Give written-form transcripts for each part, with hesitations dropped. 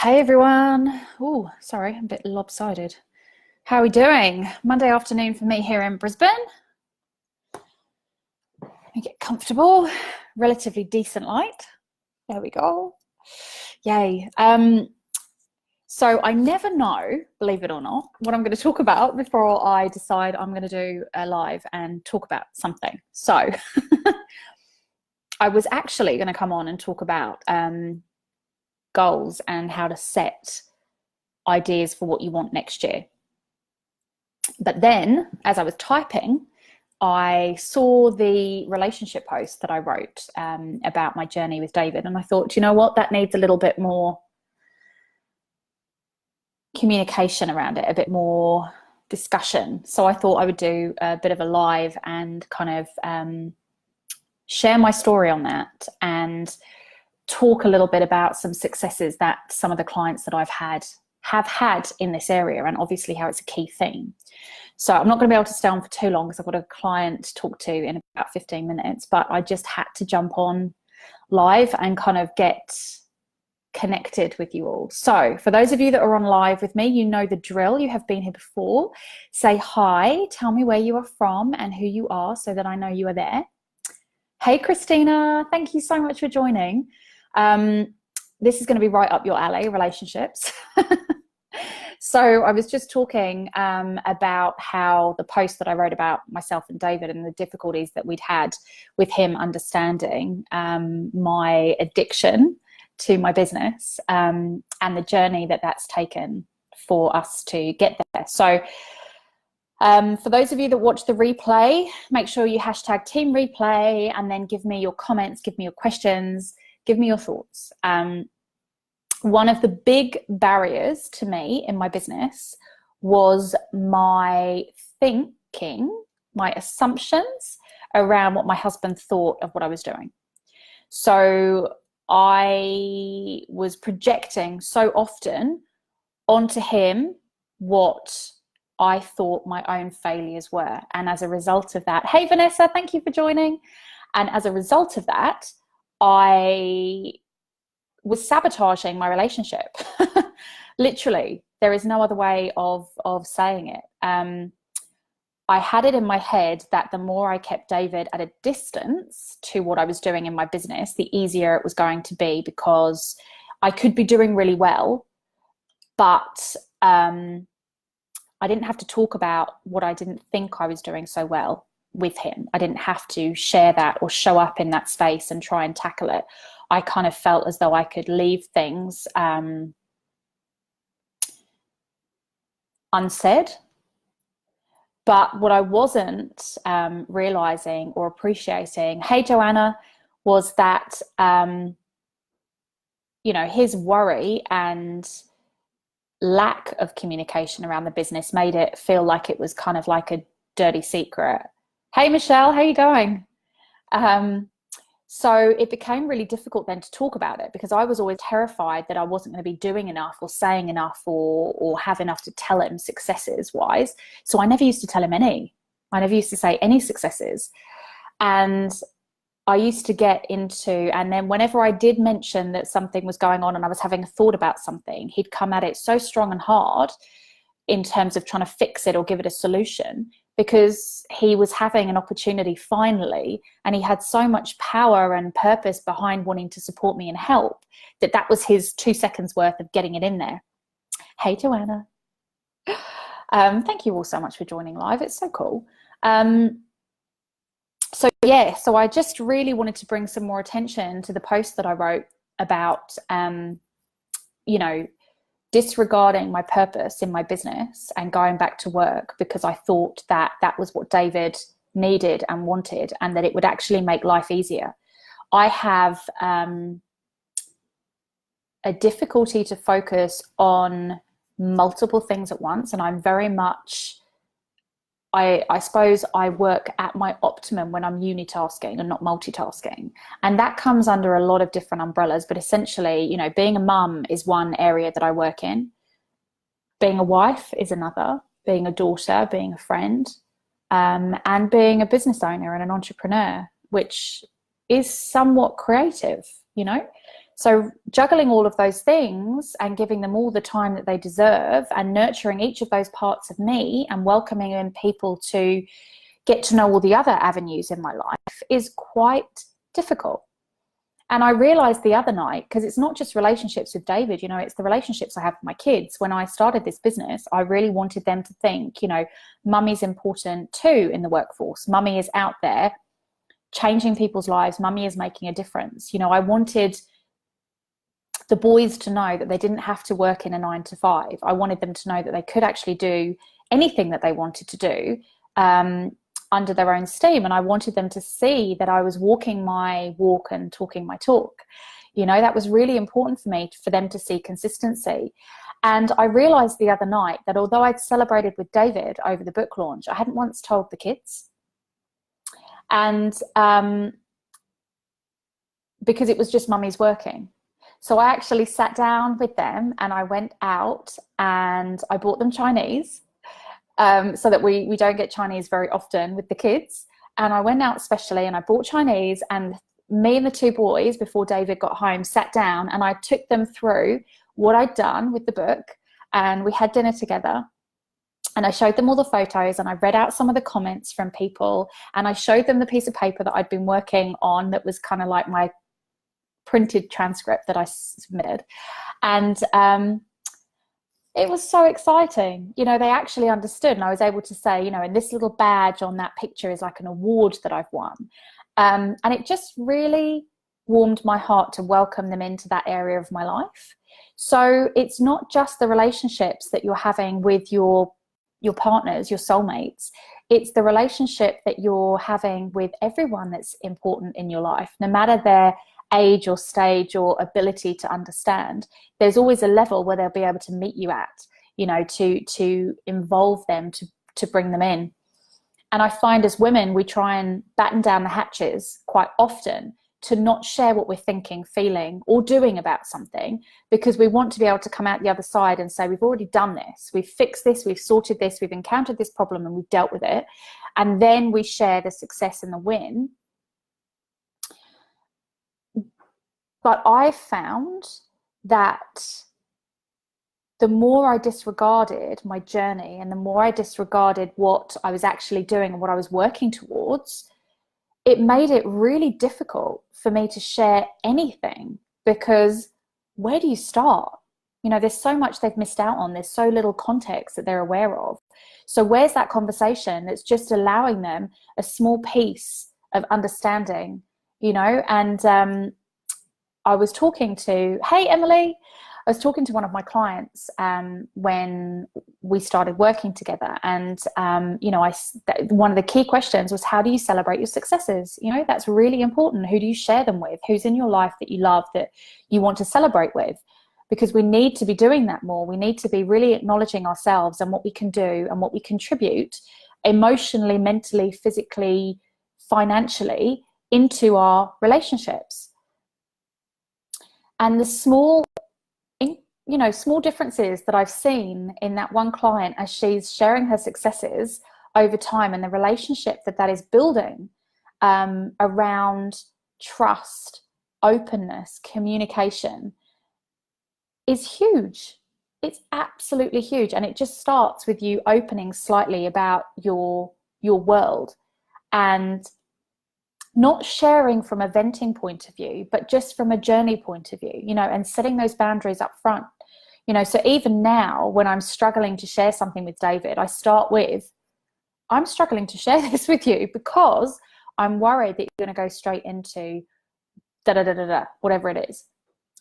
Hey everyone. Oh, sorry, I'm a bit lopsided. How are we doing? Monday afternoon for me here in Brisbane. Let me get comfortable. Relatively decent light. There we go. Yay. So I never know, believe it or not, what I'm going to talk about before I decide I'm going to do a live and talk about something. So I was actually going to come on and talk about goals and how to set ideas for what you want next year. But then, as I was typing, I saw the relationship post that I wrote about my journey with David. And I thought, you know what, that needs a little bit more communication around it, a bit more discussion. So I thought I would do a bit of a live and kind of share my story on that and talk a little bit about some successes that some of the clients that I've had have had in this area, and obviously how it's a key theme. So I'm not going to be able to stay on for too long because I've got a client to talk to in about 15 minutes, but I just had to jump on live and kind of get connected with you all. So for those of you that are on live with me, you know the drill. You have been here before. Say hi, tell me where you are from and who you are so that I know you are there. Hey, Christina, thank you so much for joining. This is going to be right up your alley, relationships. So I was just talking about how the post that I wrote about myself and David and the difficulties that we'd had with him understanding my addiction to my business and the journey that that's taken for us to get there. So for those of you that watch the replay, make sure you hashtag team replay and then give me your comments, give me your questions, give me your thoughts. One of the big barriers to me in my business was my thinking, my assumptions around what my husband thought of what I was doing. So I was projecting so often onto him what I thought my own failures were. And as a result of that, hey Vanessa, thank you for joining. And as a result of that, I was sabotaging my relationship. Literally, there is no other way of saying it. I had it in my head that the more I kept David at a distance to what I was doing in my business, the easier it was going to be, because I could be doing really well, but I didn't have to talk about what I didn't think I was doing so well with him. I didn't have to share that or show up in that space and try and tackle it. I kind of felt as though I could leave things unsaid. But what I wasn't realizing or appreciating, hey Joanna, was that his worry and lack of communication around the business made it feel like it was kind of like a dirty secret. Hey Michelle, how you going? So it became really difficult then to talk about it, because I was always terrified that I wasn't going to be doing enough or saying enough or have enough to tell him successes wise. So I never used to tell him any. I never used to say any successes. And I used to get into, and then whenever I did mention that something was going on and I was having a thought about something, he'd come at it so strong and hard in terms of trying to fix it or give it a solution, because he was having an opportunity finally, and he had so much power and purpose behind wanting to support me and help, that was his 2 seconds worth of getting it in there. Hey Joanna, thank you all so much for joining live. It's so cool. So I just really wanted to bring some more attention to the post that I wrote about disregarding my purpose in my business and going back to work, because I thought that that was what David needed and wanted, and that it would actually make life easier. I have a difficulty to focus on multiple things at once, and I'm very much, I suppose I work at my optimum when I'm unitasking and not multitasking. And that comes under a lot of different umbrellas. But essentially, being a mum is one area that I work in. Being a wife is another. Being a daughter, being a friend, and being a business owner and an entrepreneur, which is somewhat creative, So juggling all of those things and giving them all the time that they deserve and nurturing each of those parts of me and welcoming in people to get to know all the other avenues in my life is quite difficult. And I realized the other night, because it's not just relationships with David, you know, it's the relationships I have with my kids. When I started this business, I really wanted them to think, you know, mummy's important too in the workforce. Mummy is out there changing people's lives. Mummy is making a difference. You know, I wanted the boys to know that they didn't have to work in a 9 to 5. I wanted them to know that they could actually do anything that they wanted to do under their own steam. And I wanted them to see that I was walking my walk and talking my talk. You know, that was really important for me, for them to see consistency. And I realized the other night that although I'd celebrated with David over the book launch, I hadn't once told the kids. And because it was just mummy's working. So I actually sat down with them and I went out and I bought them Chinese, so that we don't get Chinese very often with the kids. And I went out specially and I bought Chinese, and me and the 2 boys, before David got home, sat down and I took them through what I'd done with the book, and we had dinner together. And I showed them all the photos and I read out some of the comments from people, and I showed them the piece of paper that I'd been working on that was kind of like my printed transcript that I submitted. And it was so exciting. You know, they actually understood, and I was able to say, you know, and this little badge on that picture is like an award that I've won. And it just really warmed my heart to welcome them into that area of my life. So it's not just the relationships that you're having with your partners, your soulmates. It's the relationship that you're having with everyone that's important in your life, no matter their age or stage or ability to understand. There's always a level where they'll be able to meet you at, you know, to involve them, to bring them in. And I find as women, we try and batten down the hatches quite often to not share what we're thinking, feeling, or doing about something, because we want to be able to come out the other side and say, we've already done this, we've fixed this, we've sorted this, we've encountered this problem and we've dealt with it. And then we share the success and the win. But I found that the more I disregarded my journey and the more I disregarded what I was actually doing and what I was working towards, it made it really difficult for me to share anything, because where do you start? You know, there's so much they've missed out on. There's so little context that they're aware of. So where's that conversation that's just allowing them a small piece of understanding, you know? And I was talking to, hey, Emily, I was talking to one of my clients when we started working together. And, you know, one of the key questions was, how do you celebrate your successes? You know, that's really important. Who do you share them with? Who's in your life that you love, that you want to celebrate with? Because we need to be doing that more. We need to be really acknowledging ourselves and what we can do and what we contribute emotionally, mentally, physically, financially into our relationships. And the small differences that I've seen in that one client as she's sharing her successes over time, and the relationship that is building around trust, openness, communication, is huge. It's absolutely huge. And it just starts with you opening slightly about your world, and not sharing from a venting point of view, but just from a journey point of view, you know, and setting those boundaries up front. You know, so even now when I'm struggling to share something with David, I start with, I'm struggling to share this with you because I'm worried that you're going to go straight into whatever it is.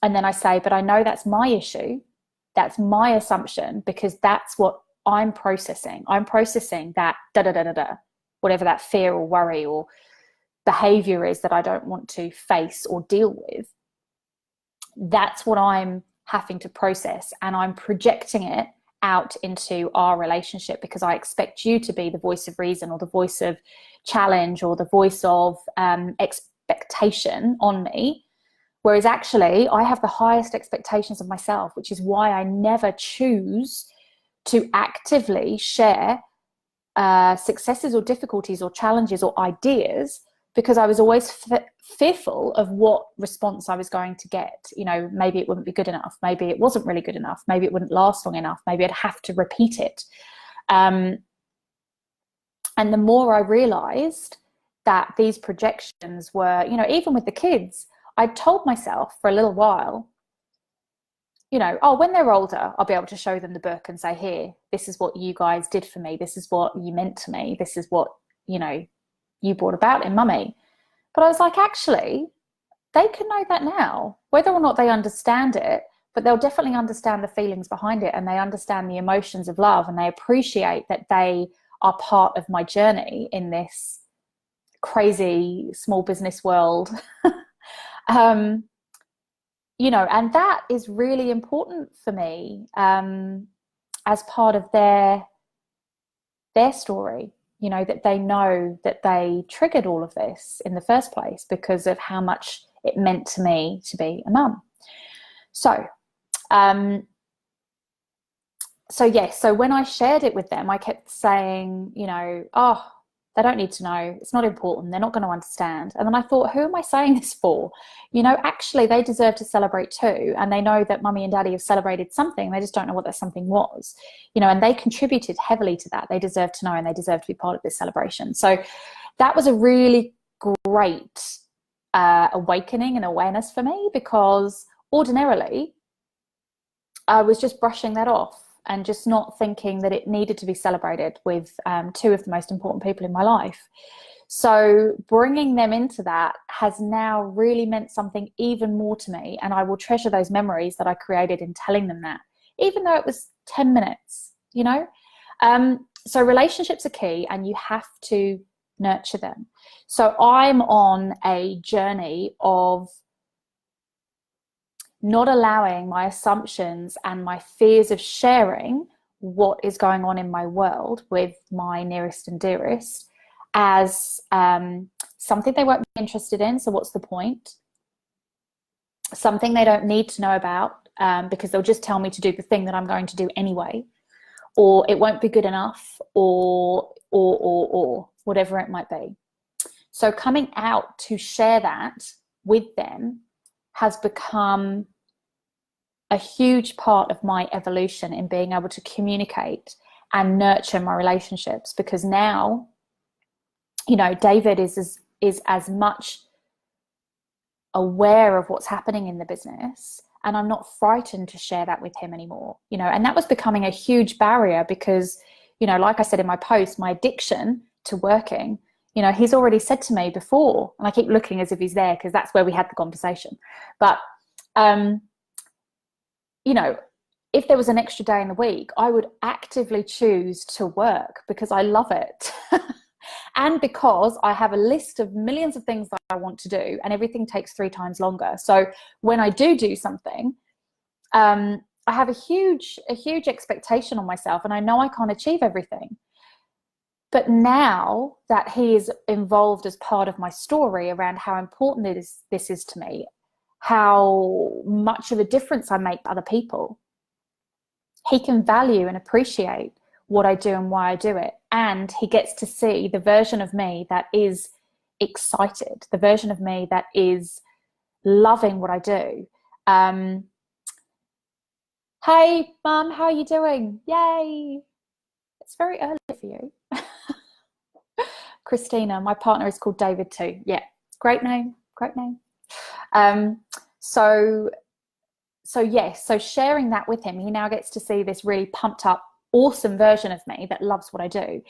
And then I say, but I know that's my issue. That's my assumption, because that's what I'm processing. I'm processing that whatever that fear or worry or behavior is that I don't want to face or deal with. That's what I'm having to process, and I'm projecting it out into our relationship, because I expect you to be the voice of reason or the voice of challenge or the voice of expectation on me, whereas actually I have the highest expectations of myself, which is why I never choose to actively share successes or difficulties or challenges or ideas because I was always fearful of what response I was going to get. You know, maybe it wouldn't be good enough. Maybe it wasn't really good enough. Maybe it wouldn't last long enough. Maybe I'd have to repeat it. And the more I realized that these projections were, you know, even with the kids, I told myself for a little while, you know, oh, when they're older, I'll be able to show them the book and say, here, this is what you guys did for me. This is what you meant to me. This is what, you know, you brought about in mummy. But I was like, actually, they can know that now, whether or not they understand it, but they'll definitely understand the feelings behind it, and they understand the emotions of love, and they appreciate that they are part of my journey in this crazy small business world. You know, and that is really important for me as part of their story, you know, that they know that they triggered all of this in the first place because of how much it meant to me to be a mum. So, so when I shared it with them, I kept saying, you know, oh, they don't need to know. It's not important. They're not going to understand. And then I thought, who am I saying this for? You know, actually, they deserve to celebrate too. And they know that mummy and daddy have celebrated something. They just don't know what that something was. You know, and they contributed heavily to that. They deserve to know, and they deserve to be part of this celebration. So that was a really great awakening and awareness for me, because ordinarily I was just brushing that off and just not thinking that it needed to be celebrated with two of the most important people in my life. So bringing them into that has now really meant something even more to me, and I will treasure those memories that I created in telling them that, even though it was 10 minutes, you know. So relationships are key, and you have to nurture them. So I'm on a journey of not allowing my assumptions and my fears of sharing what is going on in my world with my nearest and dearest as something they won't be interested in. So what's the point? Something they don't need to know about because they'll just tell me to do the thing that I'm going to do anyway, or it won't be good enough, or whatever it might be. So coming out to share that with them has become a huge part of my evolution in being able to communicate and nurture my relationships, because now, you know, David is as much aware of what's happening in the business, and I'm not frightened to share that with him anymore, you know. And that was becoming a huge barrier because, you know, like I said in my post, my addiction to working, you know, he's already said to me before, and I keep looking as if he's there because that's where we had the conversation, but you know, if there was an extra day in the week, I would actively choose to work because I love it. And because I have a list of millions of things that I want to do, and everything takes 3 times longer. So when I do something, I have a huge expectation on myself, and I know I can't achieve everything. But now that he is involved as part of my story around how important this is to me, how much of a difference I make to other people, he can value and appreciate what I do and why I do it. And he gets to see the version of me that is excited, the version of me that is loving what I do. Hey, Mum, how are you doing? Yay. It's very early for you. Christina, my partner is called David too. Yeah, great name. So sharing that with him, he now gets to see this really pumped up, awesome version of me that loves what I do.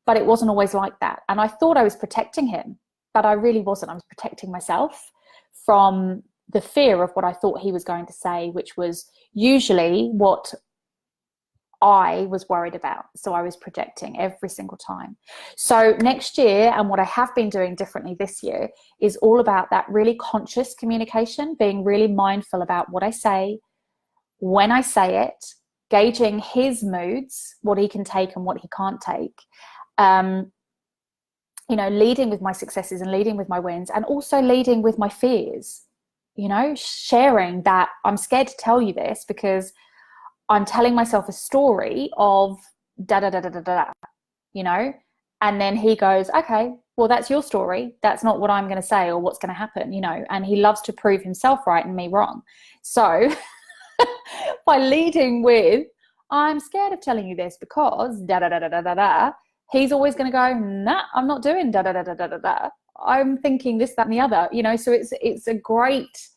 But it wasn't always like that. And I thought I was protecting him, but I really wasn't. I was protecting myself from the fear of what I thought he was going to say, which was usually what I was worried about. So I was projecting every single time. So next year, and what I have been doing differently this year, is all about that really conscious communication, being really mindful about what I say, when I say it, gauging his moods, what he can take and what he can't take, you know, leading with my successes and leading with my wins, and also leading with my fears, you know, sharing that I'm scared to tell you this because I'm telling myself a story of da da da da da da, you know. And then he goes, okay, well, that's your story. That's not what I'm going to say or what's going to happen, you know. And he loves to prove himself right and me wrong. So by leading with, I'm scared of telling you this because da da da da da da da, he's always going to go, nah, I'm not doing da da da da da da da. I'm thinking this, that, and the other, you know. So it's a great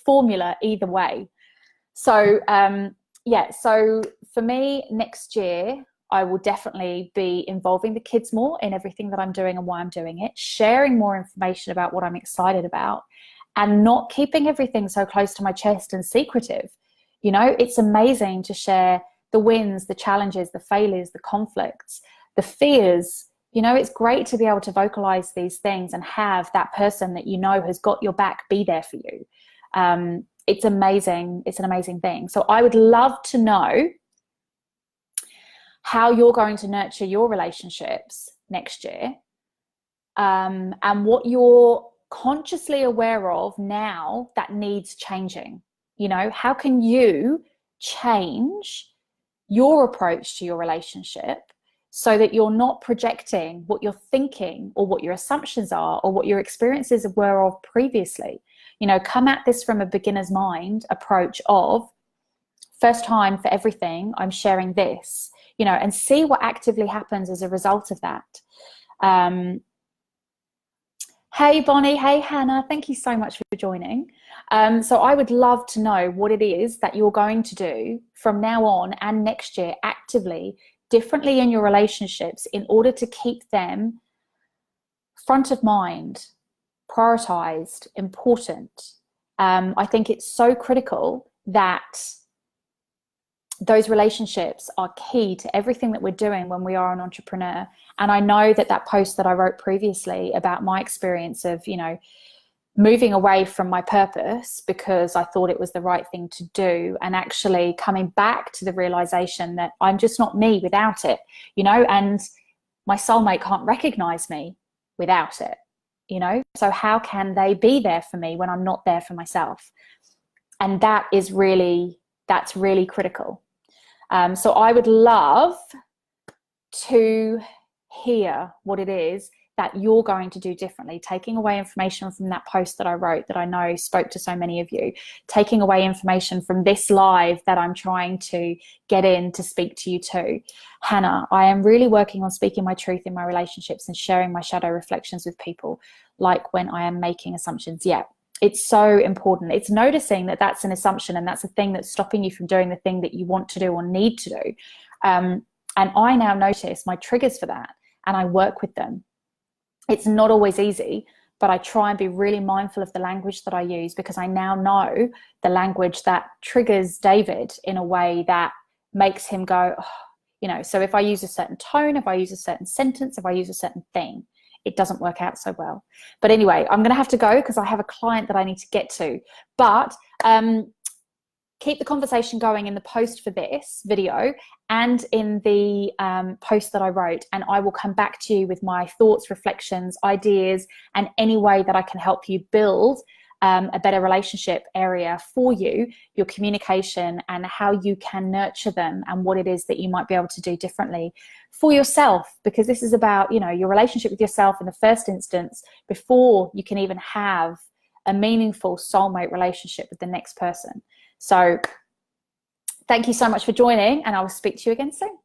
formula either way. So yeah, so for me, next year, I will definitely be involving the kids more in everything that I'm doing and why I'm doing it, sharing more information about what I'm excited about, and not keeping everything so close to my chest and secretive. You know, it's amazing to share the wins, the challenges, the failures, the conflicts, the fears. You know, it's great to be able to vocalize these things and have that person that you know has got your back be there for you. It's amazing. It's an amazing thing. So I would love to know how you're going to nurture your relationships next year, and what you're consciously aware of now that needs changing. You know, how can you change your approach to your relationship so that you're not projecting what you're thinking or what your assumptions are or what your experiences were of previously. You know, come at this from a beginner's mind approach of, first time for everything, I'm sharing this, you know, and see what actively happens as a result of that. Hey, Bonnie. Hey, Hannah. Thank you so much for joining. So I would love to know what it is that you're going to do from now on and next year actively, differently in your relationships in order to keep them front of mind, prioritized, important. I think it's so critical that those relationships are key to everything that we're doing when we are an entrepreneur. And I know that that post that I wrote previously about my experience of, you know, moving away from my purpose because I thought it was the right thing to do, and actually coming back to the realization that I'm just not me without it, you know, and my soulmate can't recognize me without it, you know. So how can they be there for me when I'm not there for myself? And that's really critical. So I would love to hear what it is that you're going to do differently, taking away information from that post that I wrote that I know spoke to so many of you, taking away information from this live that I'm trying to get in to speak to you too. Hannah, I am really working on speaking my truth in my relationships and sharing my shadow reflections with people, like when I am making assumptions. Yeah, it's so important. It's noticing that that's an assumption and that's a thing that's stopping you from doing the thing that you want to do or need to do. And I now notice my triggers for that and I work with them. It's not always easy, but I try and be really mindful of the language that I use, because I now know the language that triggers David in a way that makes him go, oh, you know. So if I use a certain tone, if I use a certain sentence, if I use a certain thing, it doesn't work out so well. But anyway, I'm going to have to go because I have a client that I need to get to. But keep the conversation going in the post for this video and in the post that I wrote, and I will come back to you with my thoughts, reflections, ideas, and any way that I can help you build a better relationship area for you, your communication, and how you can nurture them, and what it is that you might be able to do differently for yourself, because this is about, you know, your relationship with yourself in the first instance before you can even have a meaningful soulmate relationship with the next person. So thank you so much for joining, and I will speak to you again soon.